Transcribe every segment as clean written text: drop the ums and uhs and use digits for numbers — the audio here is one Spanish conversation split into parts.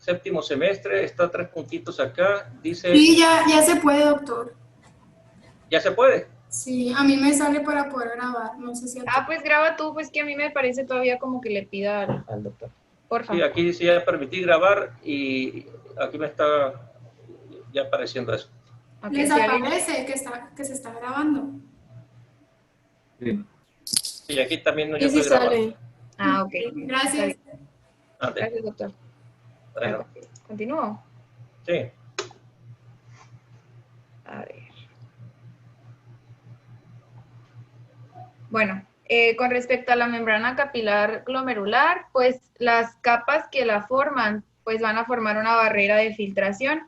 séptimo semestre, está 3 puntitos acá, dice... Sí, ya se puede, doctor. ¿Ya se puede? Sí, a mí me sale para poder grabar, no sé si a ti. Ah, pues graba tú, pues que a mí me parece todavía como que le pida al doctor. Por Sí, favor. aquí dice ya permití grabar y aquí me está ya apareciendo eso. Okay, Les si alguien... aparece que se está grabando. Sí, sí, aquí también yo Sí, sí estoy grabando. sale. Ah, ok. Gracias. Ande, Gracias, doctor. bueno, Continúo. sí. A ver. Bueno, con respecto a la membrana capilar glomerular, pues las capas que la forman, pues van a formar una barrera de filtración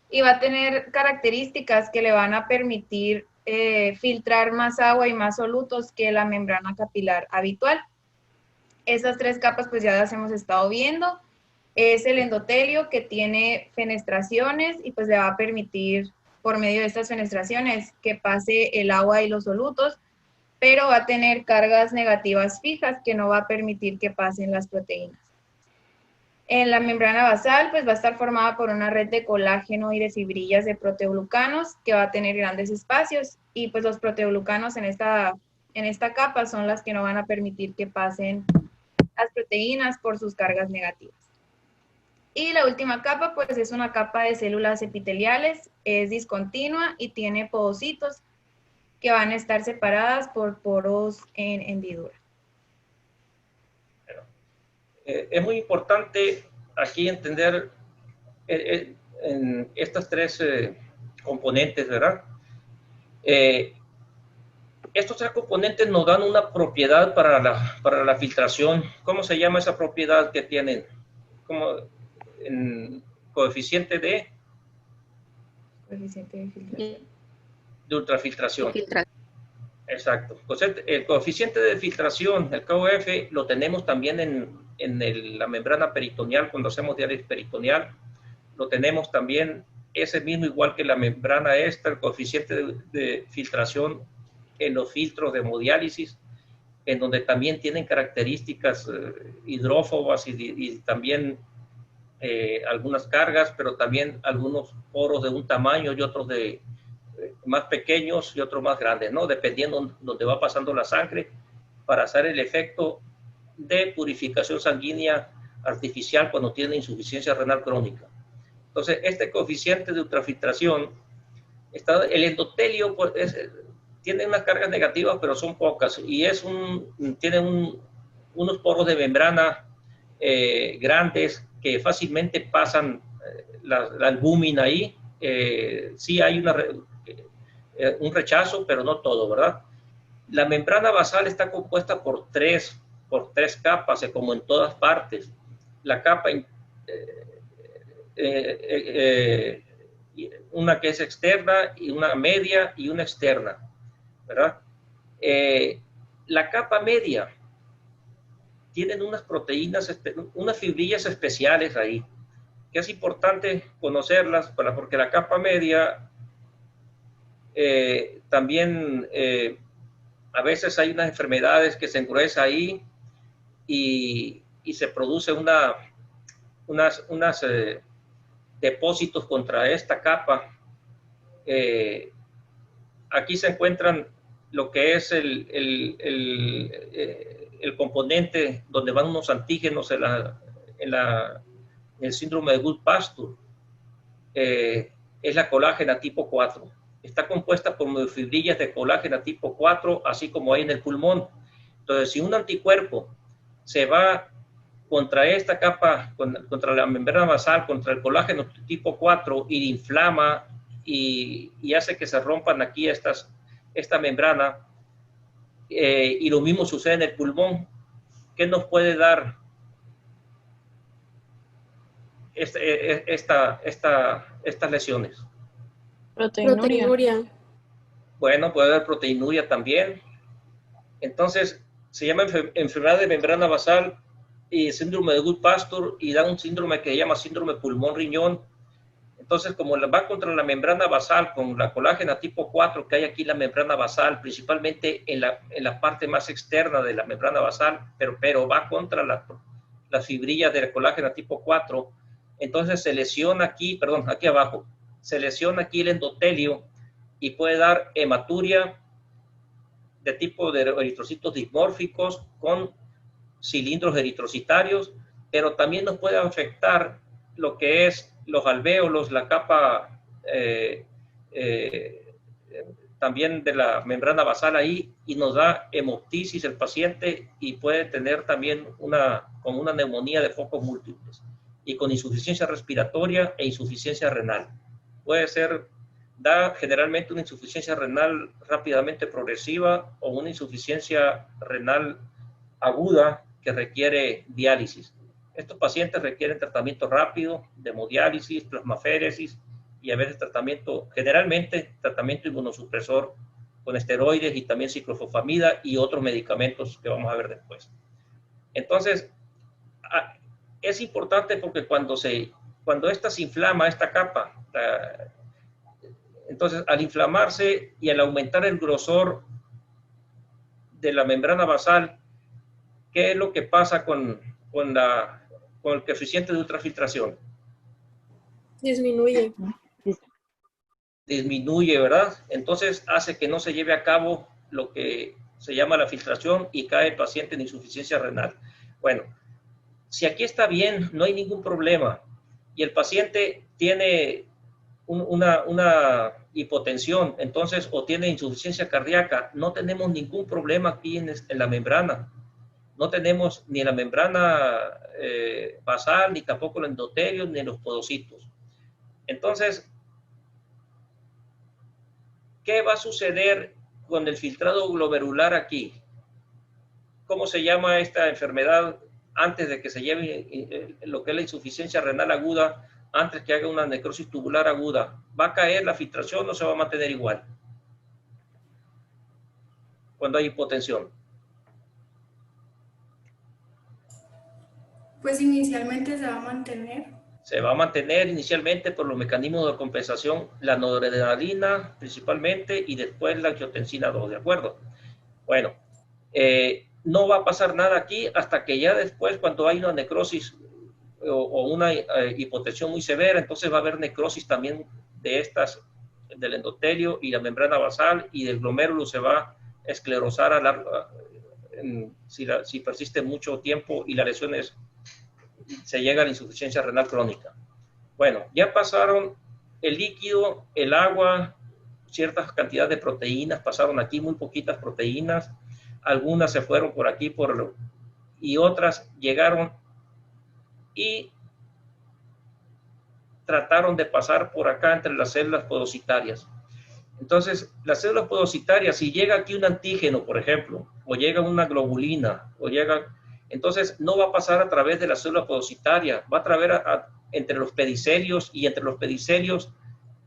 y va a tener características que le van a permitir filtrar más agua y más solutos que la membrana capilar habitual. Esas 3 capas pues ya las hemos estado viendo. Es el endotelio que tiene fenestraciones y pues le va a permitir por medio de estas fenestraciones que pase el agua y los solutos, pero va a tener cargas negativas fijas que no va a permitir que pasen las proteínas. En la membrana basal, pues va a estar formada por una red de colágeno y de fibrillas de proteoglucanos que va a tener grandes espacios y pues los proteoglucanos en esta capa son las que no van a permitir que pasen las proteínas por sus cargas negativas. Y la última capa, pues es una capa de células epiteliales, es discontinua y tiene podocitos que van a estar separadas por poros en hendidura. Es muy importante aquí entender en estas 3 componentes, ¿verdad? Estos 3 componentes nos dan una propiedad para la filtración. ¿Cómo se llama esa propiedad que tienen? Como en coeficiente de Coeficiente de filtración. De ultrafiltración. Filtración. Exacto. El coeficiente de filtración, el KOF, lo tenemos también en la membrana peritoneal cuando hacemos diálisis peritoneal. Lo tenemos también ese mismo, igual que la membrana esta, el coeficiente de filtración en los filtros de hemodiálisis, en donde también tienen características hidrófobas y también algunas cargas, pero también algunos poros de un tamaño y otros de más pequeños y otros más grandes, ¿no? Dependiendo donde va pasando la sangre para hacer el efecto de purificación sanguínea artificial cuando tiene insuficiencia renal crónica. Entonces, este coeficiente de ultrafiltración, el endotelio pues, tiene unas cargas negativas, pero son pocas, y tiene unos poros de membrana grandes que fácilmente pasan la albúmina ahí. Sí hay un rechazo, pero no todo, ¿verdad? La membrana basal está compuesta por tres capas, como en todas partes. La capa, una que es externa, y una media y una externa, ¿verdad? La capa media tienen unas proteínas, unas fibrillas especiales ahí, que es importante conocerlas, porque la capa media también a veces hay unas enfermedades que se engruesa ahí y se produce unas depósitos contra esta capa. Aquí se encuentran lo que es el componente donde van unos antígenos en el síndrome de Gould-Pastur. Es la colágena tipo 4. Está compuesta por miofibrillas de colágena tipo 4, así como hay en el pulmón. Entonces, si un anticuerpo se va contra esta capa, contra la membrana basal, contra el colágeno tipo 4, y inflama y hace que se rompan aquí esta membrana, y lo mismo sucede en el pulmón, ¿qué nos puede dar estas lesiones? Proteinuria. Bueno, puede haber proteinuria también. Entonces, se llama enfermedad de membrana basal y síndrome de Gould-Pastur, y da un síndrome que se llama síndrome pulmón-riñón. Entonces, como va contra la membrana basal con la colágena tipo 4 que hay aquí en la membrana basal, principalmente en la parte más externa de la membrana basal, pero va contra las fibrillas de la colágena tipo 4, entonces se lesiona aquí, perdón, aquí abajo, se lesiona aquí el endotelio y puede dar hematuria de tipo de eritrocitos dismórficos con cilindros eritrocitarios, pero también nos puede afectar lo que es los alvéolos, la capa también de la membrana basal ahí, y nos da hemoptisis el paciente y puede tener también como una neumonía de focos múltiples y con insuficiencia respiratoria e insuficiencia renal. Puede ser, da generalmente una insuficiencia renal rápidamente progresiva o una insuficiencia renal aguda que requiere diálisis. Estos pacientes requieren tratamiento rápido de hemodiálisis, plasmaféresis y a veces generalmente tratamiento inmunosupresor con esteroides y también ciclofosfamida y otros medicamentos que vamos a ver después. Entonces, es importante porque cuando esta se inflama, esta capa, entonces al inflamarse y al aumentar el grosor de la membrana basal, ¿qué es lo que pasa con el coeficiente de ultrafiltración? Disminuye. Disminuye, ¿verdad? Entonces hace que no se lleve a cabo lo que se llama la filtración y cae el paciente en insuficiencia renal. Bueno, si aquí está bien, no hay ningún problema y el paciente tiene una hipotensión, entonces, o tiene insuficiencia cardíaca, no tenemos ningún problema aquí en la membrana. No tenemos ni en la membrana basal, ni tampoco el endotelio, ni en los podocitos. Entonces, ¿qué va a suceder con el filtrado glomerular aquí? ¿Cómo se llama esta enfermedad antes de que se lleve lo que es la insuficiencia renal aguda, antes que haga una necrosis tubular aguda? ¿Va a caer la filtración o se va a mantener igual cuando hay hipotensión? Pues inicialmente se va a mantener. Se va a mantener inicialmente por los mecanismos de compensación, la noradrenalina principalmente y después la angiotensina 2, ¿de acuerdo? Bueno, no va a pasar nada aquí hasta que ya después, cuando hay una necrosis o una hipotensión muy severa, entonces va a haber necrosis también de estas, del endotelio y la membrana basal, y del glomérulo se va a esclerosar si persiste mucho tiempo y la lesión se llega a la insuficiencia renal crónica. Bueno, ya pasaron el líquido, el agua, ciertas cantidades de proteínas, pasaron aquí muy poquitas proteínas, algunas se fueron por aquí y otras llegaron y trataron de pasar por acá entre las células podocitarias. Entonces, las células podocitarias, si llega aquí un antígeno, por ejemplo, o llega una globulina, entonces no va a pasar a través de la célula podocitaria, va a través entre los pedicelios, y entre los pedicelios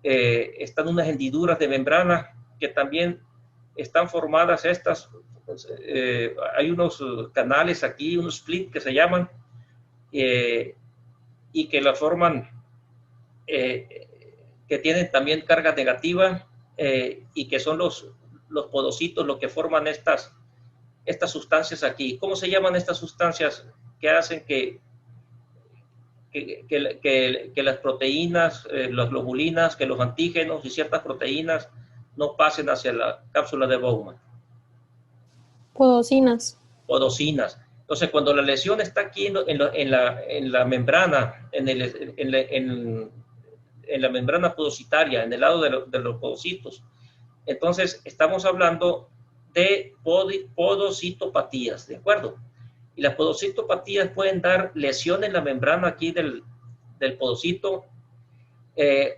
están unas hendiduras de membrana que también están formadas estas, hay unos canales aquí, unos split que se llaman, y que la forman, que tienen también carga negativa, y que son los podocitos los que forman estas sustancias aquí. ¿Cómo se llaman estas sustancias que hacen que las proteínas, las globulinas, que los antígenos y ciertas proteínas no pasen hacia la cápsula de Bowman? Podocinas. Podocinas. Entonces, cuando la lesión está aquí en la membrana, en la membrana podocitaria, en el lado de los podocitos, entonces estamos hablando de podocitopatías, ¿de acuerdo? Y las podocitopatías pueden dar lesión en la membrana aquí del podocito.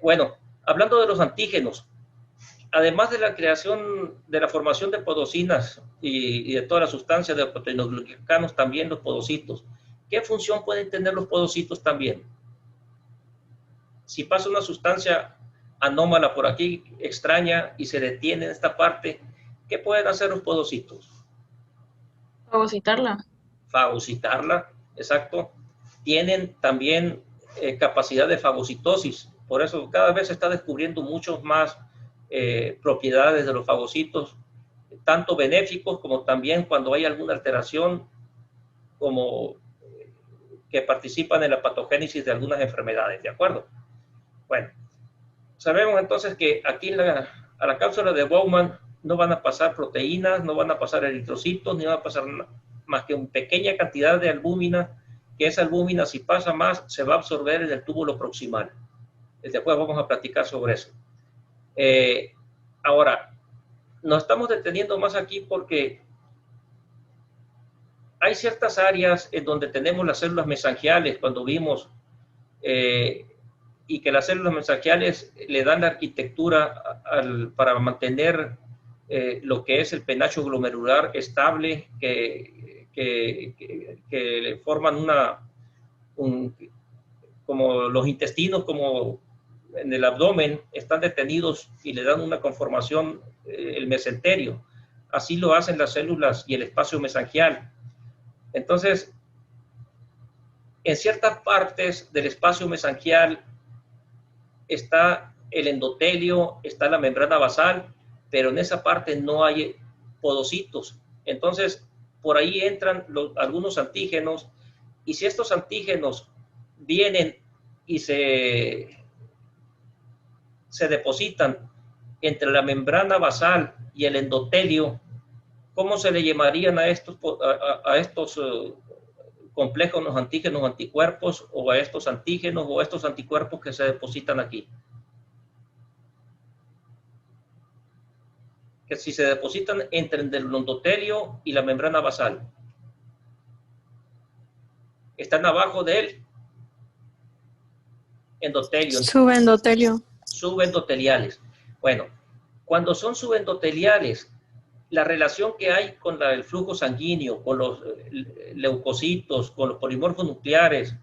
Bueno, hablando de los antígenos, además de la creación, de la formación de podocinas y de todas las sustancias de proteinoglicanos, también los podocitos. ¿Qué función pueden tener los podocitos también? Si pasa una sustancia anómala por aquí, extraña, y se detiene en esta parte, ¿qué pueden hacer los podocitos? Fagocitarla. Fagocitarla, exacto. Tienen también capacidad de fagocitosis. Por eso cada vez se está descubriendo muchos más propiedades de los fagocitos, tanto benéficos como también cuando hay alguna alteración, como que participan en la patogénesis de algunas enfermedades, ¿de acuerdo? Bueno, sabemos entonces que aquí a la cápsula de Bowman no van a pasar proteínas, no van a pasar eritrocitos, ni va a pasar más que una pequeña cantidad de albúmina, que esa albúmina, si pasa más, se va a absorber en el túbulo proximal. Después vamos a platicar sobre eso. Ahora, nos estamos deteniendo más aquí porque hay ciertas áreas en donde tenemos las células mesangiales, cuando vimos, y que las células mesangiales le dan la arquitectura para mantener lo que es el penacho glomerular estable, que le forman como los intestinos, como en el abdomen, están detenidos y le dan una conformación, el mesenterio. Así lo hacen las células y el espacio mesangial. Entonces, en ciertas partes del espacio mesangial está el endotelio, está la membrana basal, pero en esa parte no hay podocitos. Entonces, por ahí entran algunos antígenos, y si estos antígenos vienen y se depositan entre la membrana basal y el endotelio, ¿cómo se le llamarían a estos complejos, los antígenos anticuerpos, o a estos antígenos o a estos anticuerpos que se depositan aquí? Que si se depositan entre el endotelio y la membrana basal, están abajo del endotelio. Subendotelio. Subendoteliales. Bueno, cuando son subendoteliales, la relación que hay con el flujo sanguíneo, con los leucocitos, con los polimorfos nucleares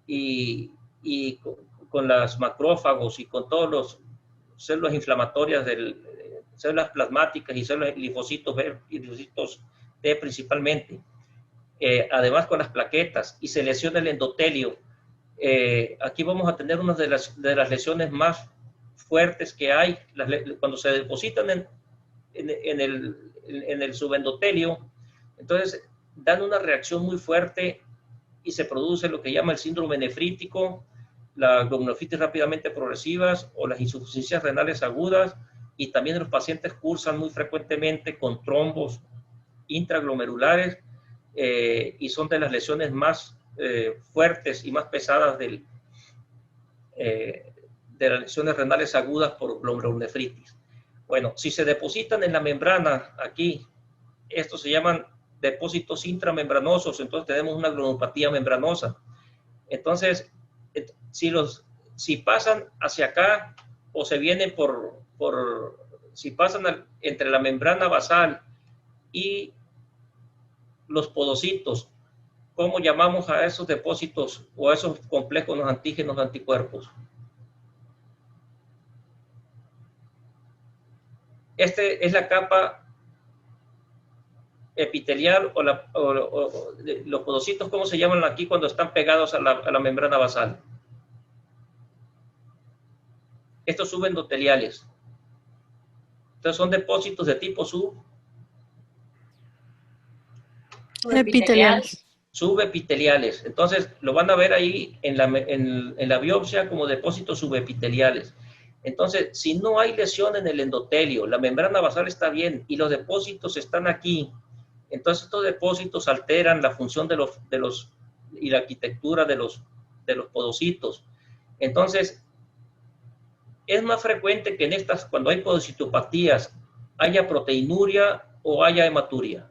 y con los macrófagos y con todas las células inflamatorias, células plasmáticas y células linfocitos B y linfocitos T principalmente, además con las plaquetas, y se lesiona el endotelio. Aquí vamos a tener una de las lesiones más fuertes que hay, cuando se depositan en el subendotelio. Entonces dan una reacción muy fuerte y se produce lo que llama el síndrome nefrítico, las glomerulonefritis rápidamente progresivas o las insuficiencias renales agudas, y también los pacientes cursan muy frecuentemente con trombos intraglomerulares, y son de las lesiones más fuertes y más pesadas de las lesiones renales agudas por glomerulonefritis. Bueno, si se depositan en la membrana aquí, estos se llaman depósitos intramembranosos, entonces tenemos una glomerulopatía membranosa. Entonces, si pasan hacia acá o se vienen si pasan entre la membrana basal y los podocitos, ¿cómo llamamos a esos depósitos o a esos complejos, los antígenos anticuerpos? Este es la capa epitelial o los podocitos, ¿cómo se llaman aquí cuando están pegados a la membrana basal? Estos subendoteliales. Entonces son depósitos de tipo Epiteliales. Subepiteliales. Entonces lo van a ver ahí en la biopsia como depósitos subepiteliales. Entonces, si no hay lesión en el endotelio, la membrana basal está bien y los depósitos están aquí, entonces estos depósitos alteran la función y la arquitectura de los podocitos. Entonces, es más frecuente que cuando hay podocitopatías, haya proteinuria o haya hematuria.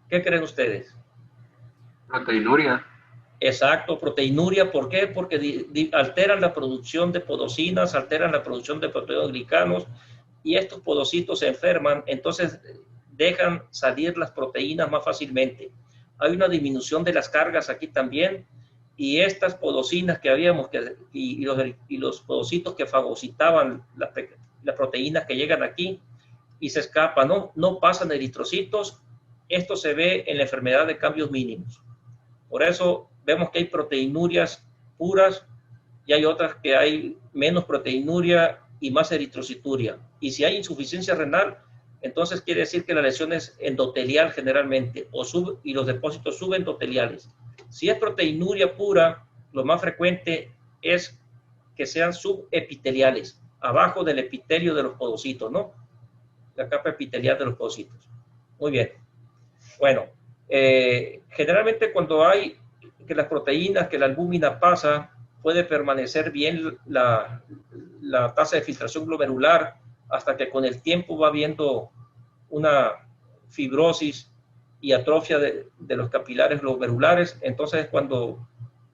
¿Qué creen ustedes? Proteinuria. Exacto, proteinuria. ¿Por qué? Porque alteran la producción de podocinas, alteran la producción de proteoglicanos, y estos podocitos se enferman, entonces dejan salir las proteínas más fácilmente. Hay una disminución de las cargas aquí también, y estas podocinas que habíamos, y los podocitos que fagocitaban las proteínas que llegan aquí y se escapan, no pasan eritrocitos. Esto se ve en la enfermedad de cambios mínimos. Por eso vemos que hay proteinurias puras y hay otras que hay menos proteinuria y más eritrocituria. Y si hay insuficiencia renal, Entonces quiere decir que la lesión es endotelial generalmente, y los depósitos subendoteliales. Si es proteinuria pura, lo más frecuente es que sean subepiteliales, abajo del epitelio de los podocitos, ¿no? La capa epitelial de los podocitos. Muy bien. Bueno, generalmente cuando hay que las proteínas, que la albúmina pasa, puede permanecer bien la tasa de filtración glomerular hasta que con el tiempo va habiendo una fibrosis y atrofia de los capilares glomerulares. Entonces es cuando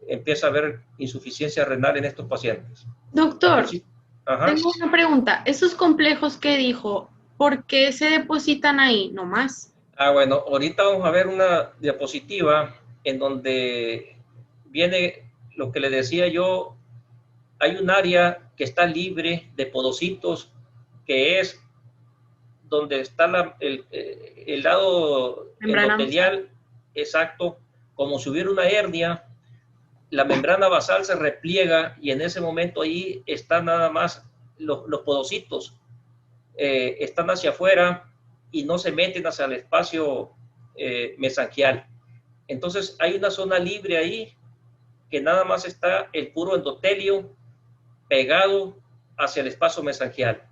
empieza a haber insuficiencia renal en estos pacientes. Doctor, tengo una pregunta. Esos complejos que dijo, ¿por qué se depositan ahí nomás? Bueno, ahorita vamos a ver una diapositiva en donde viene lo que le decía yo. Hay un área que está libre de podocitos, que es donde está el lado endotelial, exacto, como si hubiera una hernia. La membrana basal se repliega y en ese momento ahí están nada más los podocitos, están hacia afuera y no se meten hacia el espacio mesangial. Entonces hay una zona libre ahí que nada más está el puro endotelio pegado hacia el espacio mesangial.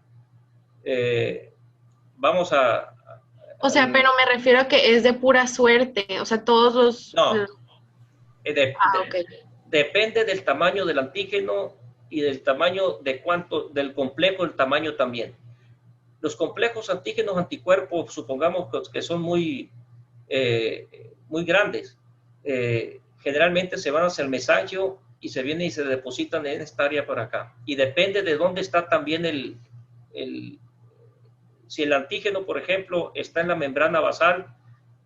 Vamos a... O sea, pero me refiero a que es de pura suerte, o sea, todos los... No, depende del tamaño del antígeno y del tamaño del complejo, el tamaño también. Los complejos antígenos anticuerpos, supongamos que son muy grandes, generalmente se van hacia el mesagio y se vienen y se depositan en esta área por acá. Y depende de dónde está también si el antígeno, por ejemplo, está en la membrana basal,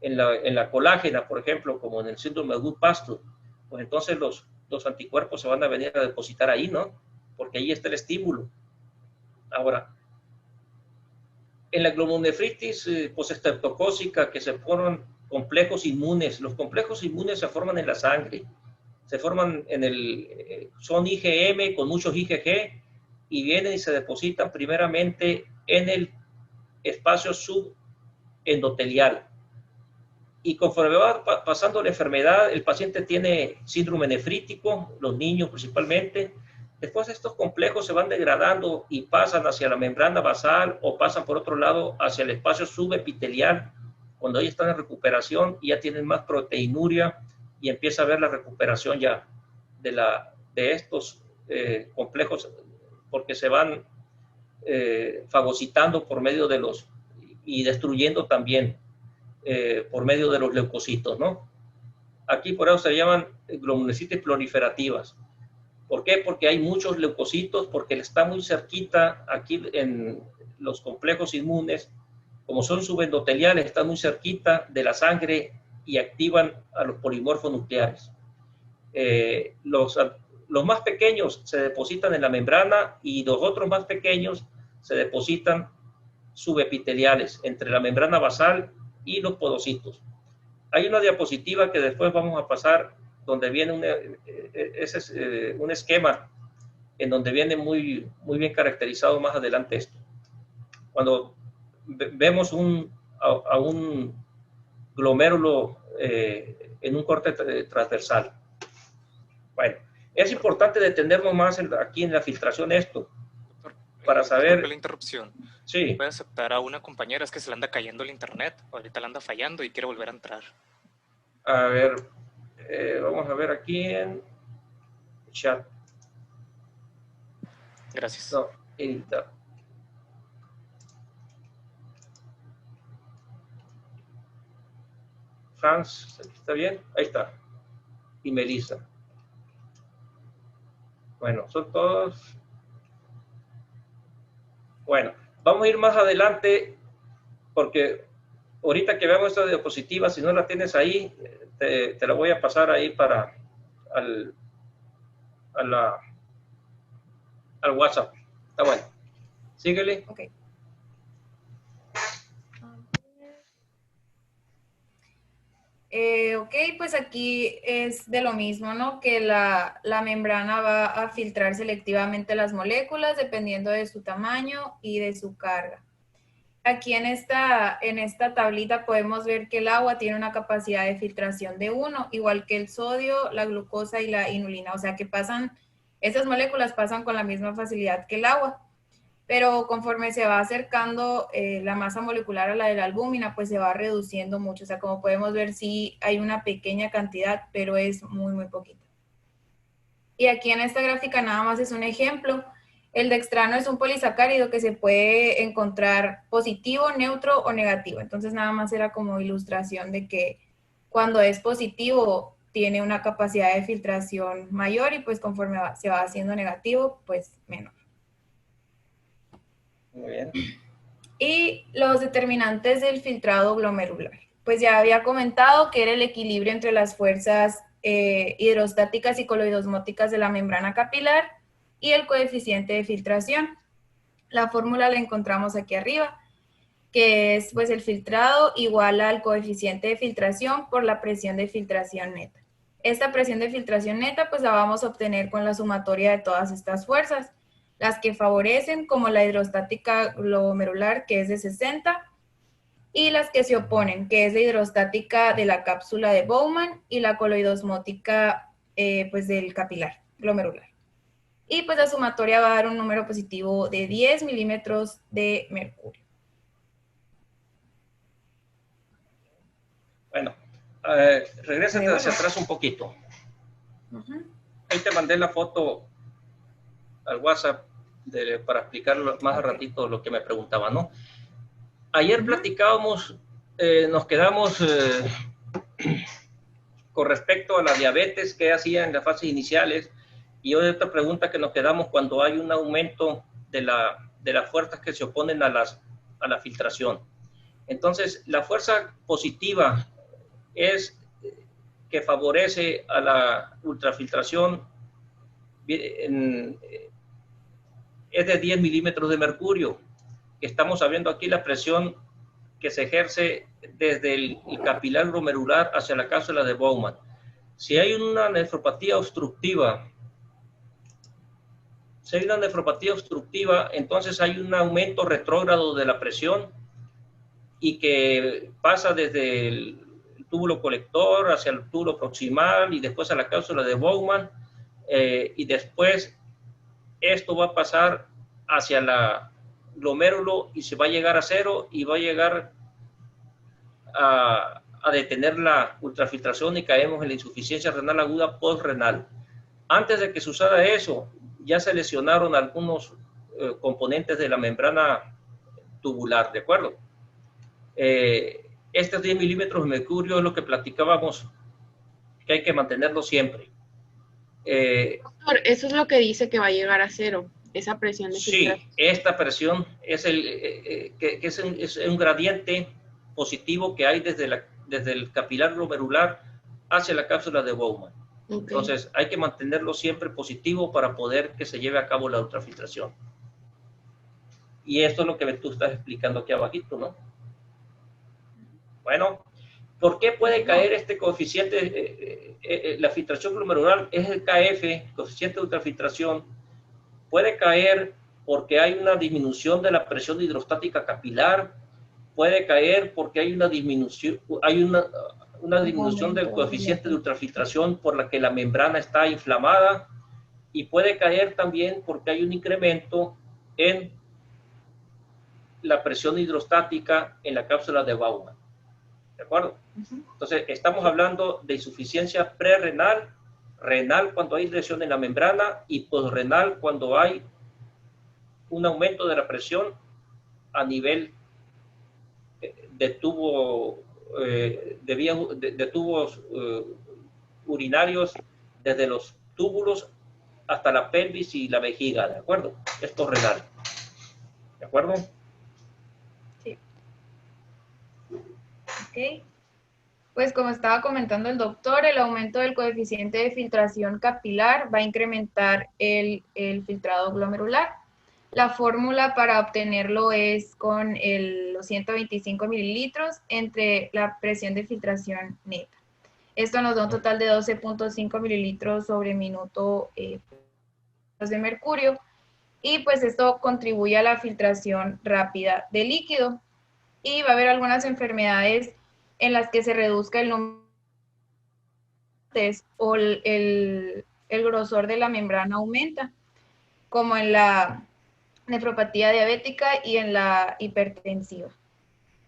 en la colágena, por ejemplo, como en el síndrome de Goodpasture, pues entonces los anticuerpos se van a venir a depositar ahí, ¿no? Porque ahí está el estímulo. Ahora, en la glomerulonefritis postestreptocócica, que se forman complejos inmunes, los complejos inmunes se forman en la sangre, se forman son IgM con muchos IgG y vienen y se depositan primeramente en el espacio subendotelial. Y conforme va pasando la enfermedad, el paciente tiene síndrome nefrítico, los niños principalmente. Después estos complejos se van degradando y pasan hacia la membrana basal o pasan por otro lado hacia el espacio subepitelial, cuando ahí están en recuperación y ya tienen más proteinuria y empieza a ver la recuperación ya de estos complejos, porque se van fagocitando por medio de y destruyendo también por medio de los leucocitos, ¿no? Aquí por eso se llaman glomulocitis proliferativas. ¿Por qué? Porque hay muchos leucocitos, porque está muy cerquita aquí en los complejos inmunes, como son subendoteliales, están muy cerquita de la sangre y activan a los polimorfos nucleares. Los más pequeños se depositan en la membrana y los otros más pequeños se depositan subepiteliales entre la membrana basal y los podocitos. Hay una diapositiva que después vamos a pasar donde viene un esquema en donde viene muy bien caracterizado más adelante esto. Cuando vemos a un glomérulo en un corte transversal. Bueno, es importante detenernos más aquí en la filtración esto, para saber... la interrupción. Sí. Puede aceptar a una compañera, es que se le anda cayendo el internet, ahorita le anda fallando y quiere volver a entrar. A ver, vamos a ver aquí en chat. Gracias. No, editar. Franz, ¿está bien? Ahí está. Y Melissa. Bueno, son todos. Bueno, vamos a ir más adelante porque ahorita que veamos esta diapositiva, si no la tienes ahí, te la voy a pasar ahí al WhatsApp. Está bueno. Síguele. Ok. Ok, pues aquí es de lo mismo, ¿no? Que la membrana va a filtrar selectivamente las moléculas dependiendo de su tamaño y de su carga. aquí en esta tablita podemos ver que el agua tiene una capacidad de filtración de 1, igual que el sodio, la glucosa y la inulina. O sea que esas moléculas pasan con la misma facilidad que el agua. Pero conforme se va acercando la masa molecular a la de la albúmina, pues se va reduciendo mucho. O sea, como podemos ver, sí hay una pequeña cantidad, pero es muy, muy poquita. Y aquí en esta gráfica nada más es un ejemplo. El dextrano es un polisacárido que se puede encontrar positivo, neutro o negativo. Entonces nada más era como ilustración de que cuando es positivo tiene una capacidad de filtración mayor y pues conforme se va haciendo negativo, pues menor. Muy bien. Y los determinantes del filtrado glomerular. Pues ya había comentado que era el equilibrio entre las fuerzas hidrostáticas y coloidosmóticas de la membrana capilar y el coeficiente de filtración. La fórmula la encontramos aquí arriba, que es pues el filtrado igual al coeficiente de filtración por la presión de filtración neta. Esta presión de filtración neta pues la vamos a obtener con la sumatoria de todas estas fuerzas, las que favorecen como la hidrostática glomerular que es de 60 y las que se oponen, que es la hidrostática de la cápsula de Bowman y la coloidosmótica pues del capilar glomerular. Y pues la sumatoria va a dar un número positivo de 10 milímetros de mercurio. Bueno, regrésate hacia atrás un poquito. Ahí te mandé la foto al WhatsApp para explicar más a ratito lo que me preguntaba, ¿no? Ayer platicábamos, nos quedamos con respecto a la diabetes que hacía en las fases iniciales, y hoy otra pregunta que nos quedamos cuando hay un aumento de las fuerzas que se oponen a la filtración. Entonces, la fuerza positiva es que favorece a la ultrafiltración, es de 10 milímetros de mercurio. Estamos sabiendo aquí la presión que se ejerce desde el capilar glomerular hacia la cápsula de Bowman. Si hay una nefropatía obstructiva, entonces hay un aumento retrógrado de la presión y que pasa desde el túbulo colector hacia el túbulo proximal y después a la cápsula de Bowman, y después esto va a pasar hacia la glomérulo y se va a llegar a cero y va a llegar a detener la ultrafiltración y caemos en la insuficiencia renal aguda postrenal. Antes de que suceda eso, ya se lesionaron algunos componentes de la membrana tubular, ¿de acuerdo? Estos 10 milímetros de mercurio es lo que platicábamos, que hay que mantenerlo siempre. Doctor, eso es lo que dice que va a llegar a cero, esa presión de filtración. Sí, esta presión es es un gradiente positivo que hay desde el capilar glomerular hacia la cápsula de Bowman. Okay. Entonces, hay que mantenerlo siempre positivo para poder que se lleve a cabo la ultrafiltración. Y esto es lo que tú estás explicando aquí abajito, ¿no? Bueno, ¿por qué puede caer este coeficiente? La filtración glomerular es el KF, coeficiente de ultrafiltración. Puede caer porque hay una disminución de la presión hidrostática capilar, puede caer porque hay una disminución, una disminución del coeficiente de ultrafiltración por la que la membrana está inflamada, y puede caer también porque hay un incremento en la presión hidrostática en la cápsula de Bowman. ¿De acuerdo? Entonces, estamos hablando de insuficiencia prerrenal, renal cuando hay lesión en la membrana y posrenal cuando hay un aumento de la presión a nivel de tubo, de tubos urinarios, desde los túbulos hasta la pelvis y la vejiga, ¿de acuerdo? Es posrenal. ¿De acuerdo? Sí. Ok. Pues como estaba comentando el doctor, el aumento del coeficiente de filtración capilar va a incrementar el filtrado glomerular. La fórmula para obtenerlo es con los 125 mililitros entre la presión de filtración neta. Esto nos da un total de 12.5 mililitros sobre minuto de mercurio, y pues esto contribuye a la filtración rápida del líquido. y va a haber algunas enfermedades en las que se reduzca el número o el grosor de la membrana aumenta, como en la nefropatía diabética y en la hipertensiva.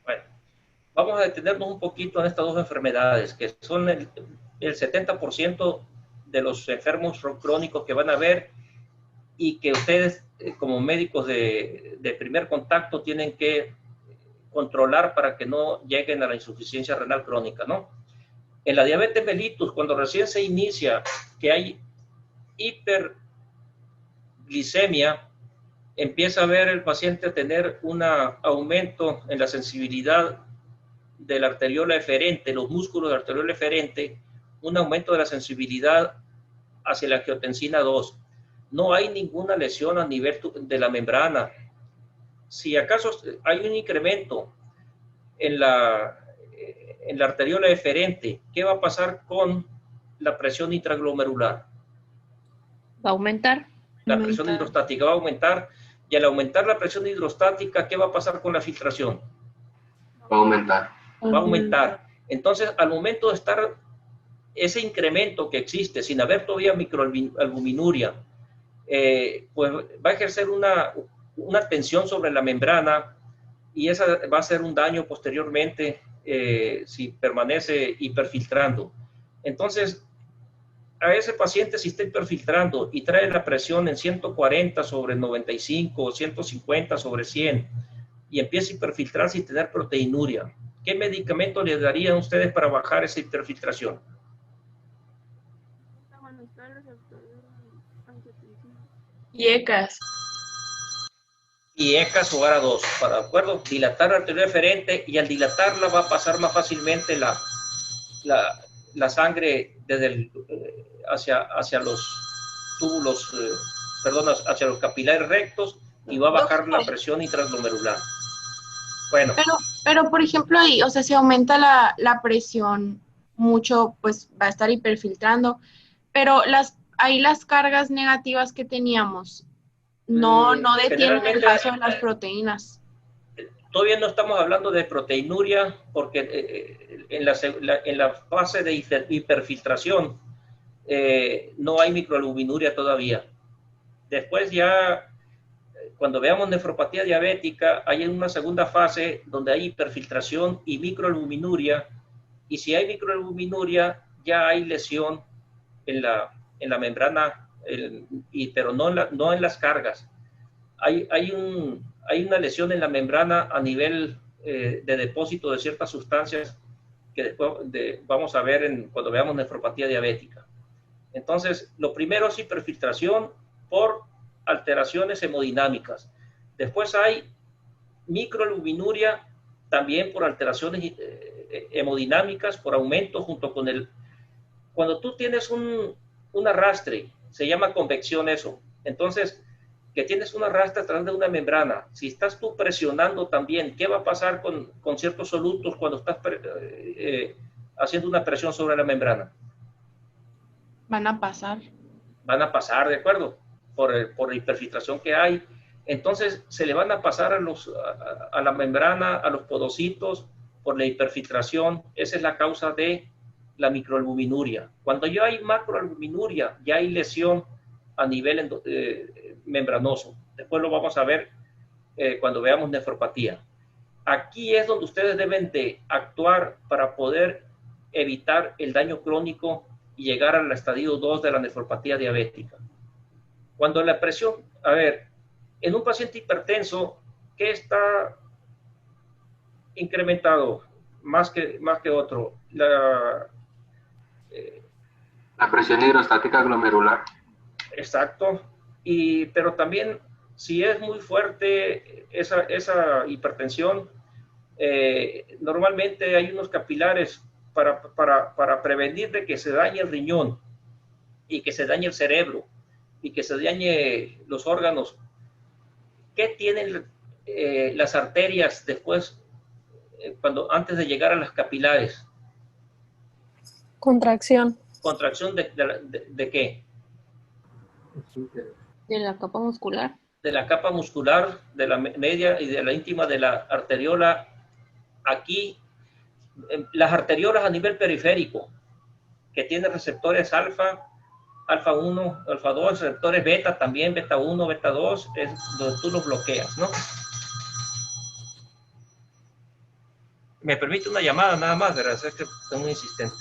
Bueno, vamos a detenernos un poquito en estas dos enfermedades, que son el 70% de los enfermos crónicos que van a haber y que ustedes como médicos de primer contacto tienen que controlar para que no lleguen a la insuficiencia renal crónica, ¿no? En la diabetes mellitus, cuando recién se inicia que hay hiperglicemia, empieza a ver el paciente a tener un aumento en la sensibilidad de la arteriola eferente, los músculos de la arteriola eferente, un aumento de la sensibilidad hacia la angiotensina 2. No hay ninguna lesión a nivel de la membrana. Si acaso hay un incremento en la arteriola eferente, ¿qué va a pasar con la presión intraglomerular? Va a aumentar. La presión hidrostática va a aumentar, y al aumentar la presión hidrostática, ¿qué va a pasar con la filtración? Va a aumentar. Va a aumentar. Entonces, al momento de estar ese incremento que existe, sin haber todavía microalbuminuria, pues va a ejercer una tensión sobre la membrana, y esa va a ser un daño posteriormente si permanece hiperfiltrando. Entonces, a ese paciente, si está hiperfiltrando y trae la presión en 140 sobre 95 o 150 sobre 100 y empieza a hiperfiltrar sin tener proteinuria, ¿qué medicamento le darían ustedes para bajar esa hiperfiltración? IECAS. Y ECAS o ARA2, ¿de acuerdo? Dilatar la arteria eferente, y al dilatarla va a pasar más fácilmente la sangre desde hacia los túbulos, hacia los capilares rectos, y va a bajar la presión intraglomerular. Bueno. Pero por ejemplo ahí, o sea, si aumenta la presión mucho, pues va a estar hiperfiltrando, pero ahí las cargas negativas que teníamos no detienen el paso de las proteínas. Todavía no estamos hablando de proteinuria, porque en la fase de hiperfiltración no hay microalbuminuria todavía. Después ya, cuando veamos nefropatía diabética, hay una segunda fase donde hay hiperfiltración y microalbuminuria, y si hay microalbuminuria ya hay lesión en la membrana, pero no en las cargas. Hay una lesión en la membrana a nivel de depósito de ciertas sustancias que después vamos a ver cuando veamos nefropatía diabética. Entonces, lo primero es hiperfiltración por alteraciones hemodinámicas. Después hay microalbuminuria también por alteraciones hemodinámicas, por aumento junto con cuando tú tienes un arrastre, se llama convección eso. Entonces, que tienes un arrastre a través de una membrana, si estás tú presionando también, ¿qué va a pasar con ciertos solutos cuando estás haciendo una presión sobre la membrana? Van a pasar. Van a pasar, ¿de acuerdo? Por la hiperfiltración que hay. Entonces, se le van a pasar a la membrana, a los podocitos, por la hiperfiltración. Esa es la causa de la microalbuminuria. Cuando ya hay macroalbuminuria, ya hay lesión a nivel membranoso. Después lo vamos a ver cuando veamos nefropatía. Aquí es donde ustedes deben de actuar para poder evitar el daño crónico y llegar al estadio 2 de la nefropatía diabética. Cuando la presión, en un paciente hipertenso, ¿qué está incrementado más que otro? La presión hidrostática glomerular. Exacto. Pero también, si es muy fuerte esa hipertensión, normalmente hay unos capilares para prevenir de que se dañe el riñón y que se dañe el cerebro y que se dañe los órganos. ¿Qué tienen las arterias después, antes de llegar a las capilares? Contracción. ¿Contracción de qué? De la capa muscular. De la capa muscular, de la media y de la íntima de la arteriola aquí las arteriolas a nivel periférico, que tienen receptores alfa, alfa 1, alfa 2, receptores beta también, beta 1, beta 2, es donde tú los bloqueas, ¿no? Me permite una llamada nada más, ¿verdad? Es que soy muy insistente.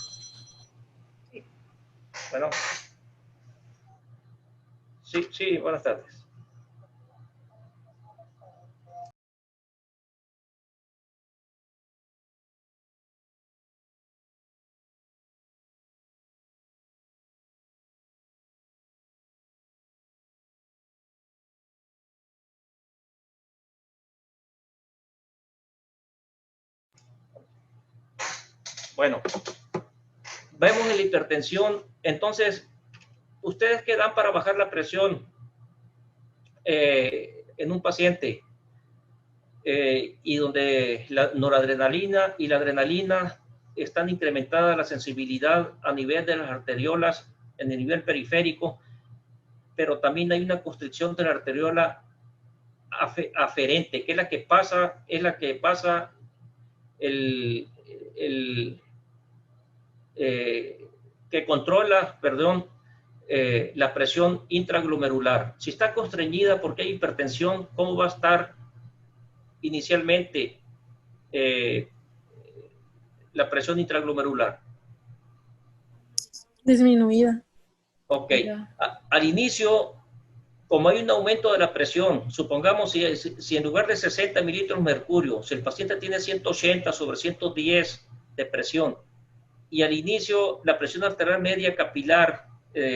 Bueno. Sí, buenas tardes. Bueno, vemos en la hipertensión, entonces, ¿ustedes qué dan para bajar la presión en un paciente? Y donde la noradrenalina y la adrenalina están incrementadas, la sensibilidad a nivel de las arteriolas, en el nivel periférico, pero también hay una constricción de la arteriola aferente, que es la que pasa que controla, la presión intraglomerular. Si está constreñida porque hay hipertensión, ¿cómo va a estar inicialmente la presión intraglomerular? Disminuida. Ok. Al inicio, como hay un aumento de la presión, supongamos si en lugar de 60 mililitros de mercurio, si el paciente tiene 180 sobre 110 de presión, y al inicio la presión arterial media capilar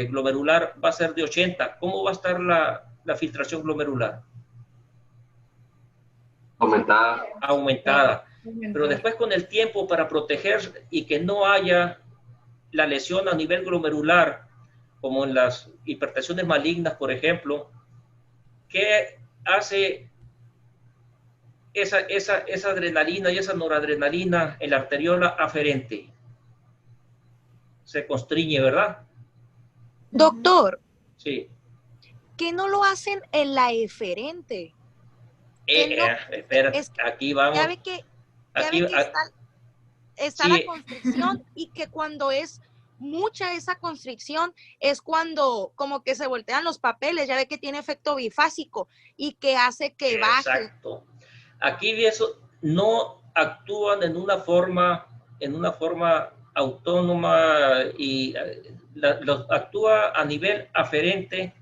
glomerular va a ser de 80, ¿cómo va a estar la filtración glomerular? Aumentada. Pero después, con el tiempo, para proteger y que no haya la lesión a nivel glomerular, como en las hipertensiones malignas, por ejemplo, ¿qué hace esa adrenalina y esa noradrenalina en la arteriola aferente? Se constriñe, ¿verdad? Doctor, Sí. ¿qué no lo hacen en la eferente? Espera, aquí vamos. Ya ve que está sí. La constricción, y que cuando es mucha esa constricción es cuando como que se voltean los papeles, ya ve que tiene efecto bifásico y que hace que baje. Exacto. Aquí eso no actúan en una forma autónoma y actúa a nivel aferente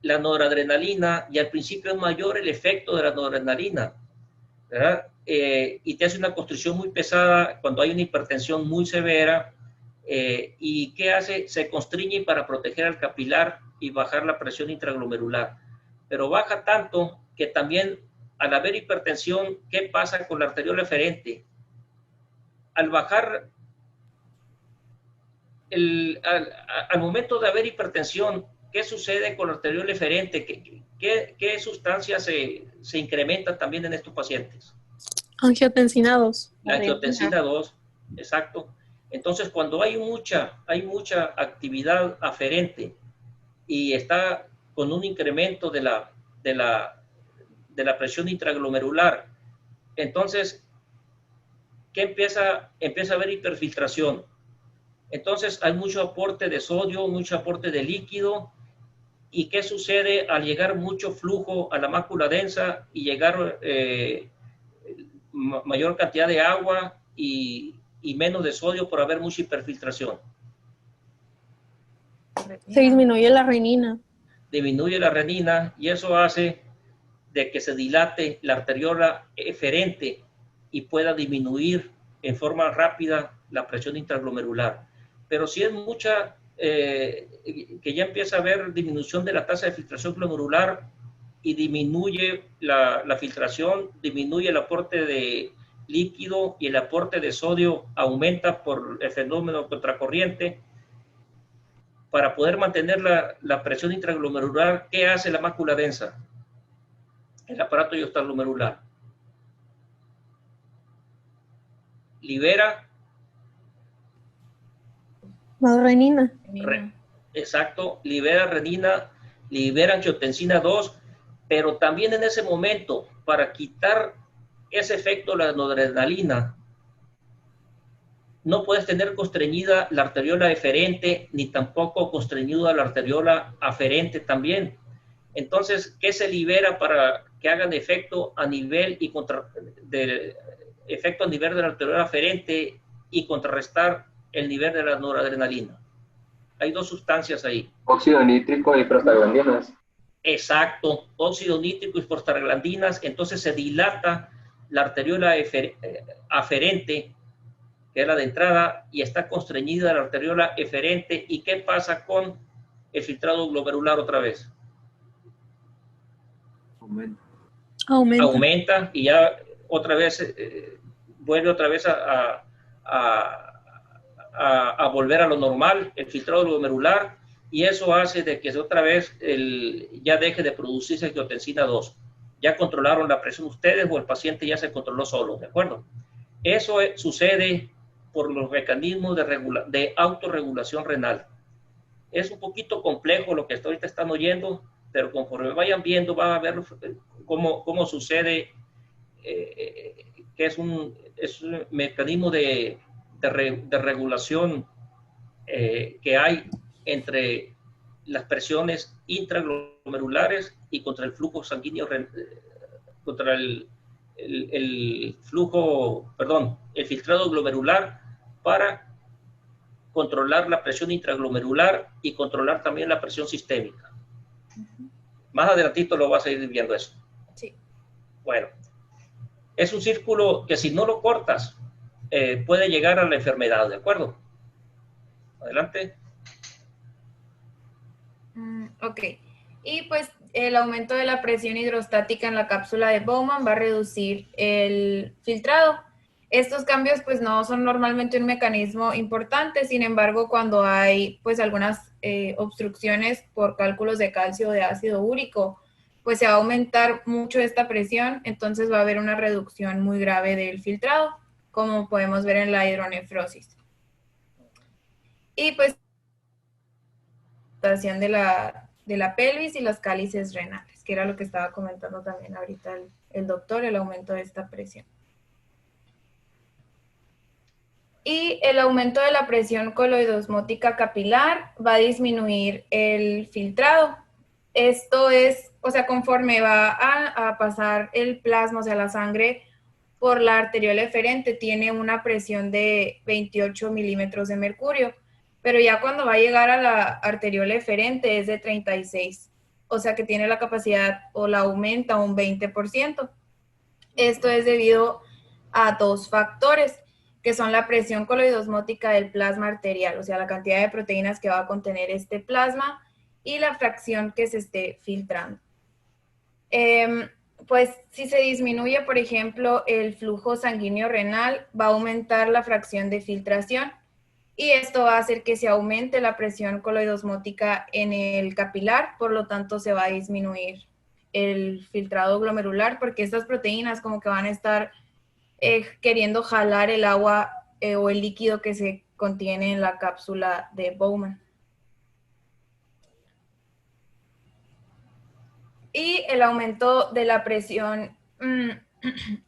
la noradrenalina, y al principio es mayor el efecto de la noradrenalina, ¿verdad? Y te hace una constricción muy pesada cuando hay una hipertensión muy severa. ¿Y qué hace? Se constriñe para proteger al capilar y bajar la presión intraglomerular. Pero baja tanto que también, al haber hipertensión, ¿qué pasa con la arteriola eferente? Al bajar, al momento de haber hipertensión, ¿qué sucede con la arteriola eferente? ¿Qué sustancias se incrementan también en estos pacientes? Angiotensina 2. La angiotensina 2, exacto. Entonces, cuando hay mucha actividad aferente y está con un incremento de la presión intraglomerular, entonces, ¿qué empieza a haber hiperfiltración? Entonces, hay mucho aporte de sodio, mucho aporte de líquido. ¿Y qué sucede al llegar mucho flujo a la mácula densa y llegar mayor cantidad de agua y menos de sodio por haber mucha hiperfiltración? Se disminuye la renina. Disminuye la renina, y eso hace de que se dilate la arteriola eferente y pueda disminuir en forma rápida la presión intraglomerular. Pero si es mucha, que ya empieza a haber disminución de la tasa de filtración glomerular y disminuye la filtración, disminuye el aporte de líquido y el aporte de sodio aumenta por el fenómeno contracorriente. Para poder mantener la presión intraglomerular, ¿qué hace la mácula densa? El aparato iostaglomerular libera más renina. Exacto, libera renina, libera angiotensina 2, pero también en ese momento, para quitar ese efecto de la noradrenalina, no puedes tener constreñida la arteriola eferente, ni tampoco constreñida la arteriola aferente también. Entonces, ¿qué se libera para que hagan efecto a nivel efecto a nivel de la arteriola aferente y contrarrestar el nivel de la noradrenalina? Hay dos sustancias ahí. Óxido nítrico y prostaglandinas. Exacto, óxido nítrico y prostaglandinas. Entonces se dilata la arteriola aferente, que es la de entrada, y está constreñida la arteriola eferente. ¿Y qué pasa con el filtrado glomerular otra vez? Aumenta y ya otra vez vuelve otra vez a volver a lo normal, el filtrado glomerular, y eso hace de que otra vez ya deje de producirse angiotensina 2. Ya controlaron la presión ustedes o el paciente ya se controló solo, ¿de acuerdo? Eso sucede por los mecanismos de autorregulación renal. Es un poquito complejo lo que ahorita están oyendo, pero conforme vayan viendo van a ver cómo sucede, que es un mecanismo de regulación que hay entre las presiones intraglomerulares y contra el flujo sanguíneo, contra el filtrado glomerular, para controlar la presión intraglomerular y controlar también la presión sistémica. Más adelantito lo vas a ir viendo eso. Sí. Bueno, es un círculo que si no lo cortas, puede llegar a la enfermedad, ¿de acuerdo? Adelante. Ok. Y pues el aumento de la presión hidrostática en la cápsula de Bowman va a reducir el filtrado. Estos cambios pues no son normalmente un mecanismo importante, sin embargo cuando hay pues algunas obstrucciones por cálculos de calcio o de ácido úrico, pues se va a aumentar mucho esta presión, entonces va a haber una reducción muy grave del filtrado, como podemos ver en la hidronefrosis. Y pues de la pelvis y las cálices renales, que era lo que estaba comentando también ahorita el doctor, el aumento de esta presión. Y el aumento de la presión coloidosmótica capilar va a disminuir el filtrado. Esto es, o sea, conforme va a pasar el plasma, o sea, la sangre por la arteriola eferente, tiene una presión de 28 milímetros de mercurio, pero ya cuando va a llegar a la arteriola eferente es de 36, o sea que tiene la capacidad o la aumenta un 20%. Esto es debido a dos factores, que son la presión coloidosmótica del plasma arterial, o sea, la cantidad de proteínas que va a contener este plasma y la fracción que se esté filtrando. Pues si se disminuye, por ejemplo, el flujo sanguíneo renal, va a aumentar la fracción de filtración y esto va a hacer que se aumente la presión coloidosmótica en el capilar, por lo tanto se va a disminuir el filtrado glomerular porque estas proteínas como que van a estar queriendo jalar el agua o el líquido que se contiene en la cápsula de Bowman. Y el aumento de la presión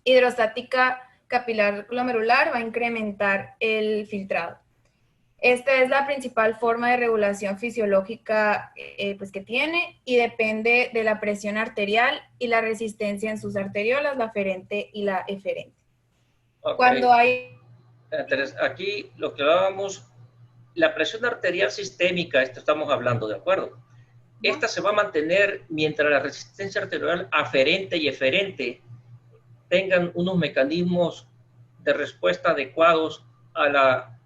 hidrostática capilar glomerular va a incrementar el filtrado. Esta es la principal forma de regulación fisiológica pues que tiene y depende de la presión arterial y la resistencia en sus arteriolas, la aferente y la eferente. Okay. Cuando hay... Aquí lo que hablábamos, la presión arterial sistémica, esto estamos hablando, ¿de acuerdo? Esta se va a mantener mientras la resistencia arterial aferente y eferente tengan unos mecanismos de respuesta adecuados a la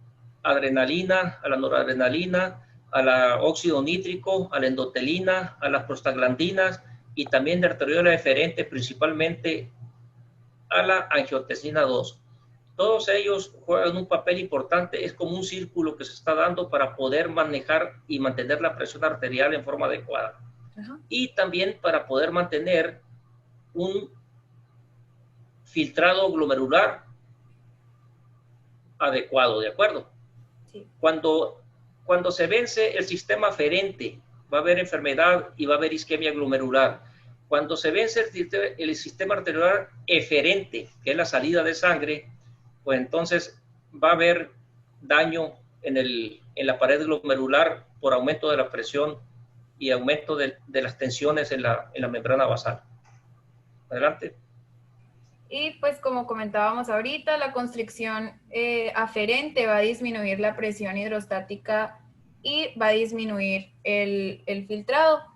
adrenalina, a la noradrenalina, a la óxido nítrico, a la endotelina, a las prostaglandinas y también de arteriola eferente, principalmente a la angiotensina 2. Todos ellos juegan un papel importante, es como un círculo que se está dando para poder manejar y mantener la presión arterial en forma adecuada. Y también para poder mantener un filtrado glomerular adecuado, ¿de acuerdo? Sí. Cuando se vence el sistema aferente, va a haber enfermedad y va a haber isquemia glomerular. Cuando se vence el sistema arterial eferente, que es la salida de sangre, pues entonces va a haber daño en la pared glomerular por aumento de la presión y aumento de las tensiones en la membrana basal. Adelante. Y pues como comentábamos ahorita, la constricción aferente va a disminuir la presión hidrostática y va a disminuir el filtrado.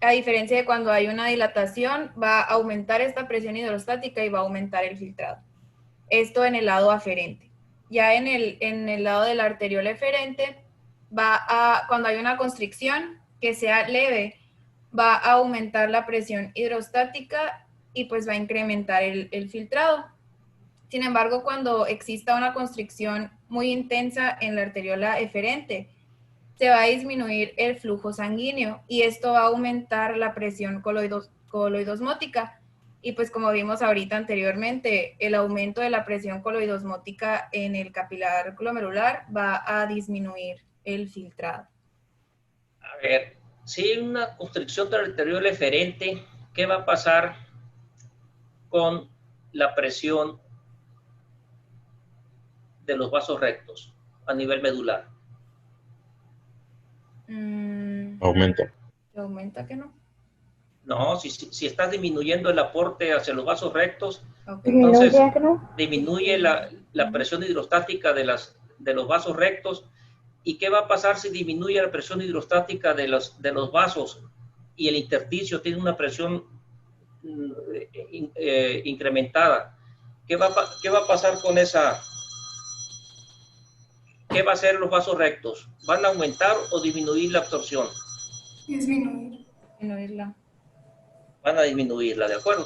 A diferencia de cuando hay una dilatación, va a aumentar esta presión hidrostática y va a aumentar el filtrado. Esto en el lado aferente. Ya en el lado del arteriol eferente, cuando hay una constricción que sea leve, va a aumentar la presión hidrostática y pues va a incrementar el filtrado. Sin embargo, cuando exista una constricción muy intensa en la arteriola eferente, se va a disminuir el flujo sanguíneo y esto va a aumentar la presión coloidosmótica. Y pues como vimos ahorita anteriormente, el aumento de la presión coloidosmótica en el capilar glomerular va a disminuir el filtrado. A ver, si hay una constricción del arteriol eferente, ¿qué va a pasar con la presión de los vasos rectos a nivel medular? Aumenta. ¿Aumenta que no? No, si estás disminuyendo el aporte hacia los vasos rectos, Okay. entonces disminuye la presión hidrostática de los vasos rectos. ¿Y qué va a pasar si disminuye la presión hidrostática de los vasos y el intersticio tiene una presión incrementada? ¿Qué va a pasar con esa? ¿Qué va a hacer los vasos rectos? ¿Van a aumentar o disminuir la absorción? Disminuir. Disminuirla. Van a disminuirla, ¿de acuerdo?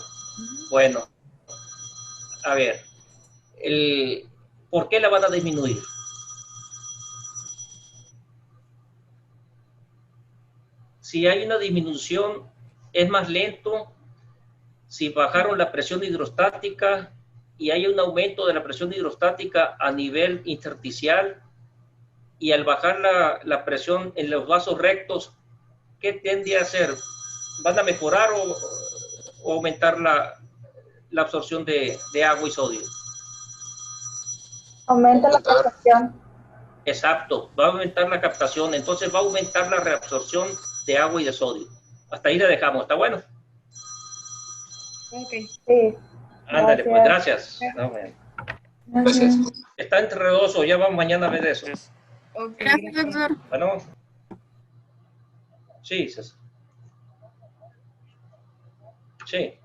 Bueno, a ver, ¿por qué la van a disminuir? Si hay una disminución, es más lento. Si bajaron la presión hidrostática y hay un aumento de la presión hidrostática a nivel intersticial, y al bajar la presión en los vasos rectos, ¿qué tiende a hacer? ¿Van a mejorar o aumentar la absorción de agua y sodio? Aumenta la captación. Exacto, va a aumentar la captación, entonces va a aumentar la reabsorción de agua y de sodio. Hasta ahí le dejamos, ¿está bueno? Ok. Sí. Ándale, pues gracias. No, bueno. Gracias. Está enredoso, ya vamos mañana a ver eso. Ok, Gracias, gracias. doctor. Bueno. Sí, César. Sí.